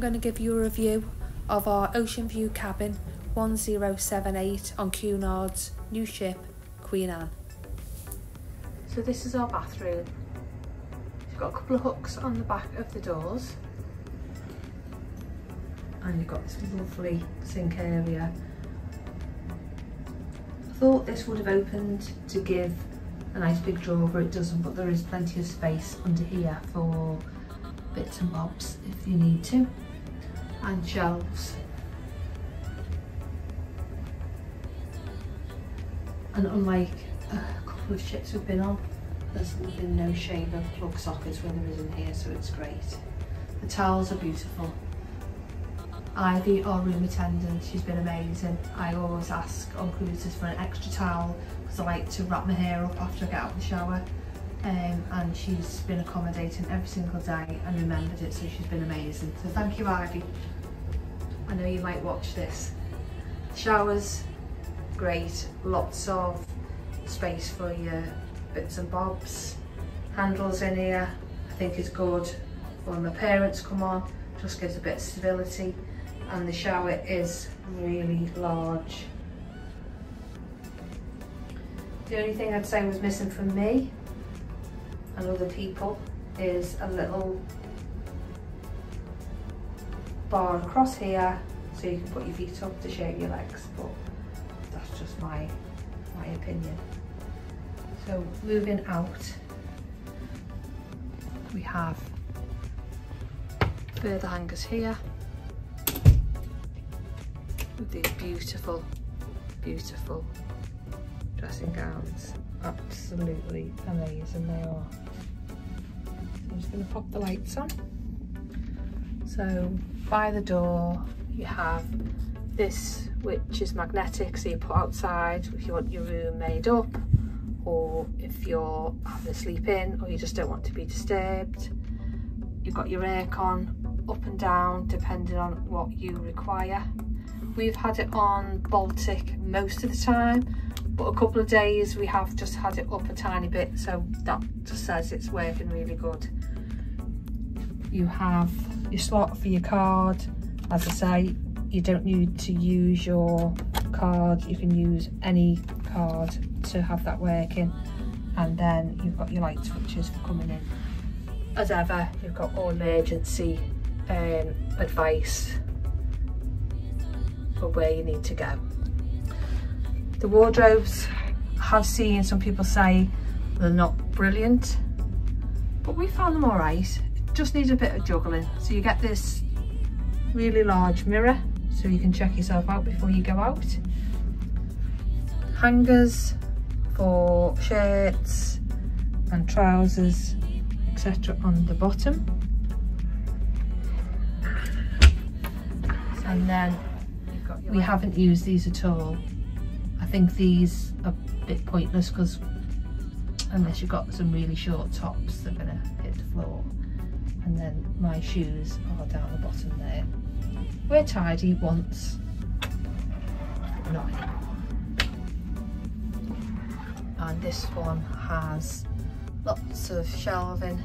going to give you a review of our Oceanview cabin 1078 on Cunard's new ship, Queen Anne. So this is our bathroom. You've got a couple of hooks on the back of the doors. And you've got this lovely sink area. I thought this would have opened to give a nice big drawer, but it doesn't, but there is plenty of space under here for bits and bobs if you need to, and shelves. And unlike a couple of ships we've been on, there's been no shaver plug sockets when there is in here, so it's great. The towels are beautiful. Ivy, our room attendant, she's been amazing. I always ask on cruises for an extra towel because I like to wrap my hair up after I get out of the shower, and she's been accommodating every single day and remembered it, so she's been amazing. So thank you, Ivy. I know you might watch this. The showers, great, lots of space for your bits and bobs. Handles in here, I think is good. When my parents come on, just gives a bit of stability. And the shower is really large. The only thing I'd say was missing from me and other people is a little bar across here so you can put your feet up to shake your legs, but that's just my opinion. So moving out, we have further hangers here with these beautiful, beautiful dressing gowns. Absolutely amazing they are. So I'm just going to pop the lights on. So by the door you have this, which is magnetic, so you put outside if you want your room made up, or if you're having a sleep in, or you just don't want to be disturbed. You've got your aircon up and down depending on what you require. We've had it on Baltic most of the time, but a couple of days we have just had it up a tiny bit, so that just says it's working really good. You have your slot for your card. As I say, you don't need to use your card, you can use any card to have that working. And then you've got your light switches for coming in. As ever, you've got all emergency advice for where you need to go. The wardrobes, I have seen some people say they're not brilliant, but we found them all right. It just needs a bit of juggling. So you get this really large mirror so you can check yourself out before you go out. Hangers for shirts and trousers, etc. on the bottom. And then we haven't used these at all. I think these are a bit pointless because unless you've got some really short tops, they're gonna hit the floor. And then my shoes are down the bottom there. We're tidy once, not anymore. And this one has lots of shelving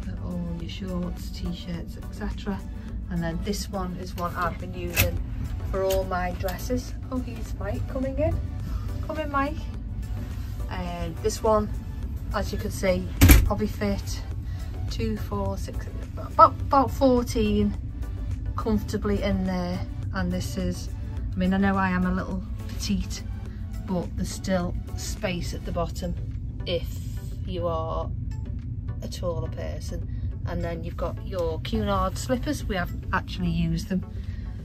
for all your shorts, t-shirts, etc. And then this one is one I've been using for all my dresses. Oh, here's Mike coming in. Come in, Mike. And this one, as you can see, probably fit 2, 4, 6, about 14 comfortably in there. And this is, I mean, I know I am a little petite, but there's still space at the bottom if you are a taller person. And then you've got your Cunard slippers. We haven't actually used them,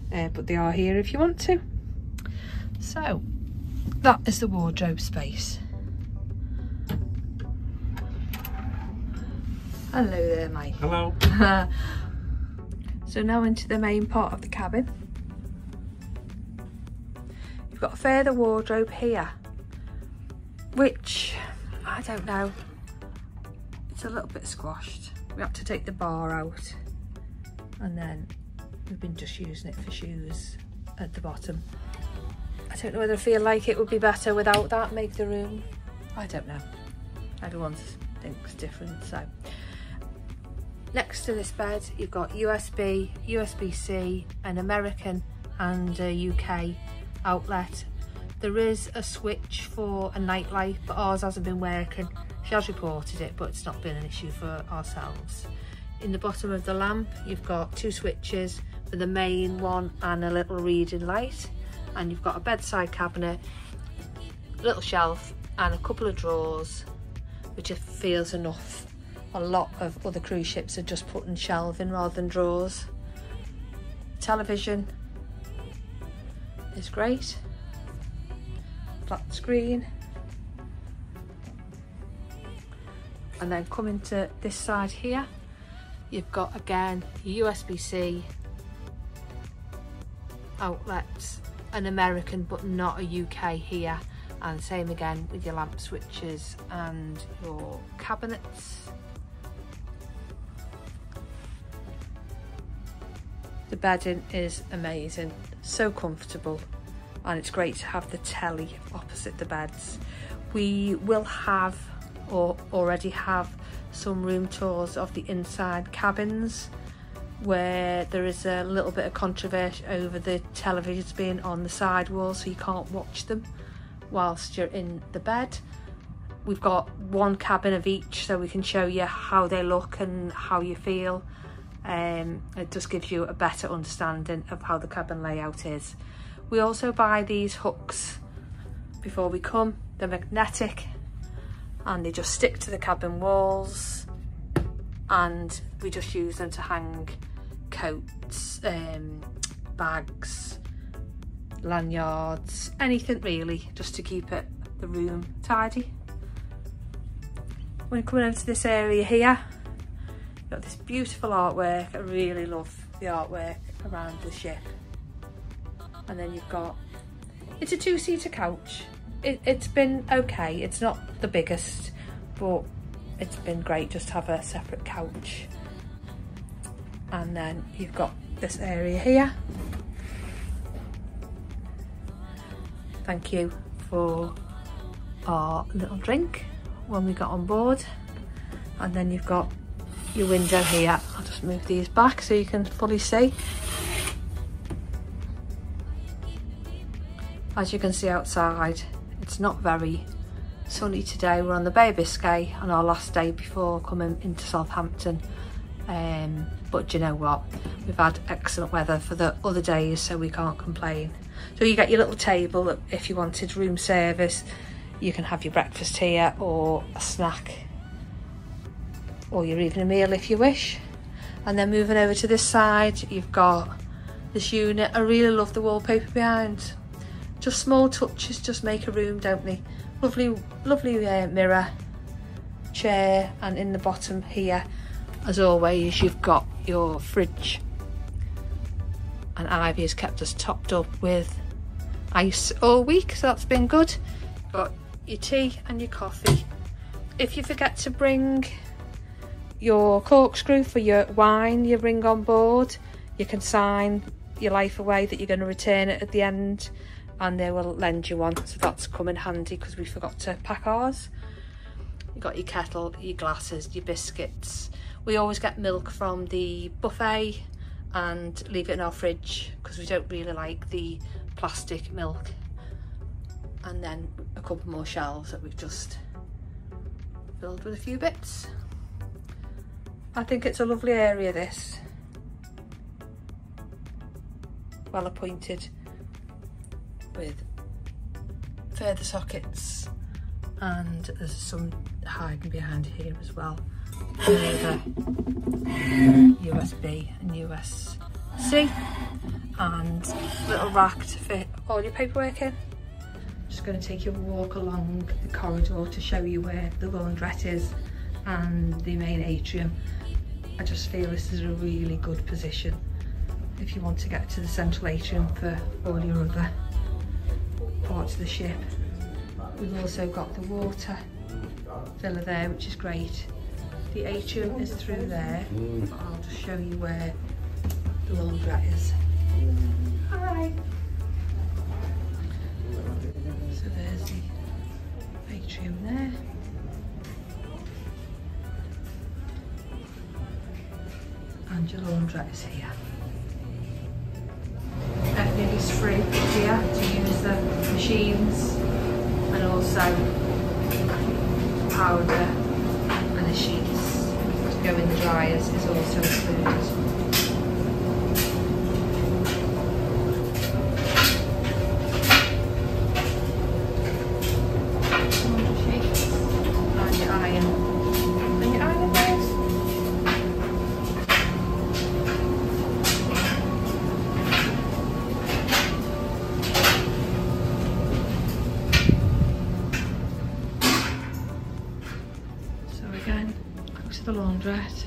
but they are here if you want to. So that is the wardrobe space. Hello there, Mike. Hello. So now into the main part of the cabin. You've got a further wardrobe here, which, I don't know, it's a little bit squashed. We have to take the bar out, and then we've been just using it for shoes at the bottom. I don't know whether I feel like it would be better without that, make the room, I don't know. Everyone thinks different, so. Next to this bed, you've got USB, USB-C, an American and a UK outlet. There is a switch for a nightlight, but ours hasn't been working. She has reported it, but it's not been an issue for ourselves. In the bottom of the lamp, you've got 2 switches for the main one and a little reading light. And you've got a bedside cabinet, a little shelf and a couple of drawers, which feels enough. A lot of other cruise ships are just putting shelving rather than drawers. Television is great. Flat screen. And then coming to this side here, you've got again USB-C outlets, an American but not a UK here, and same again with your lamp switches and your cabinets. The bedding is amazing, so comfortable, and it's great to have the telly opposite the beds. We will have, or already have, some room tours of the inside cabins where there is a little bit of controversy over the televisions being on the side wall, so you can't watch them whilst you're in the bed. We've got 1 cabin of each, so we can show you how they look and how you feel. It just gives you a better understanding of how the cabin layout is. We also buy these hooks before we come. They're magnetic and they just stick to the cabin walls, and we just use them to hang coats, bags, lanyards, anything really, just to keep the room tidy. When coming over to this area here, you've got this beautiful artwork. I really love the artwork around the ship. And then you've got, it's a 2-seater couch. It's been okay, it's not the biggest, but it's been great just to have a separate couch. And then you've got this area here. Thank you for our little drink when we got on board. And then you've got your window here. I'll just move these back so you can fully see. As you can see outside, it's not very sunny today. We're on the Bay of Biscay on our last day before coming into Southampton. But you know what? We've had excellent weather for the other days, so we can't complain. So you get your little table. If you wanted room service, you can have your breakfast here, or a snack, or your evening meal if you wish. And then moving over to this side, you've got this unit. I really love the wallpaper behind. Just small touches just make a room, don't they? Lovely, lovely mirror, chair, and in the bottom here, as always, you've got your fridge. And Ivy has kept us topped up with ice all week, so that's been good. Got your tea and your coffee. If you forget to bring your corkscrew for your wine you bring on board, you can sign your life away that you're going to return it at the end, and they will lend you one, so that's come in handy because we forgot to pack ours. You've got your kettle, your glasses, your biscuits. We always get milk from the buffet and leave it in our fridge because we don't really like the plastic milk. And then a couple more shelves that we've just filled with a few bits. I think it's a lovely area, this. Well appointed, with further sockets, and there's some hiding behind here as well. Further USB and USB-C, and little rack to fit all your paperwork in. Just going to take you a walk along the corridor to show you where the laundrette is and the main atrium. I just feel this is a really good position if you want to get to the central atrium for all your other parts of the ship. We've also got the water filler there, which is great. The atrium is through there, but I'll just show you where the laundrette is. Hi! So there's the atrium there. And your laundrette is here. Everything is free here to use the machines, and also powder and the sheets to go in the dryers is also included. Again, go to the laundrette.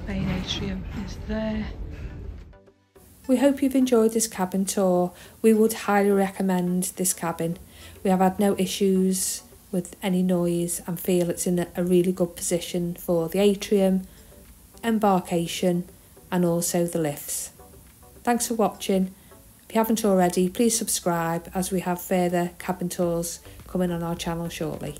Main atrium is there. We hope you've enjoyed this cabin tour. We would highly recommend this cabin. We have had no issues with any noise and feel it's in a really good position for the atrium, embarkation and also the lifts. Thanks for watching. If you haven't already, please subscribe as we have further cabin tours coming on our channel shortly.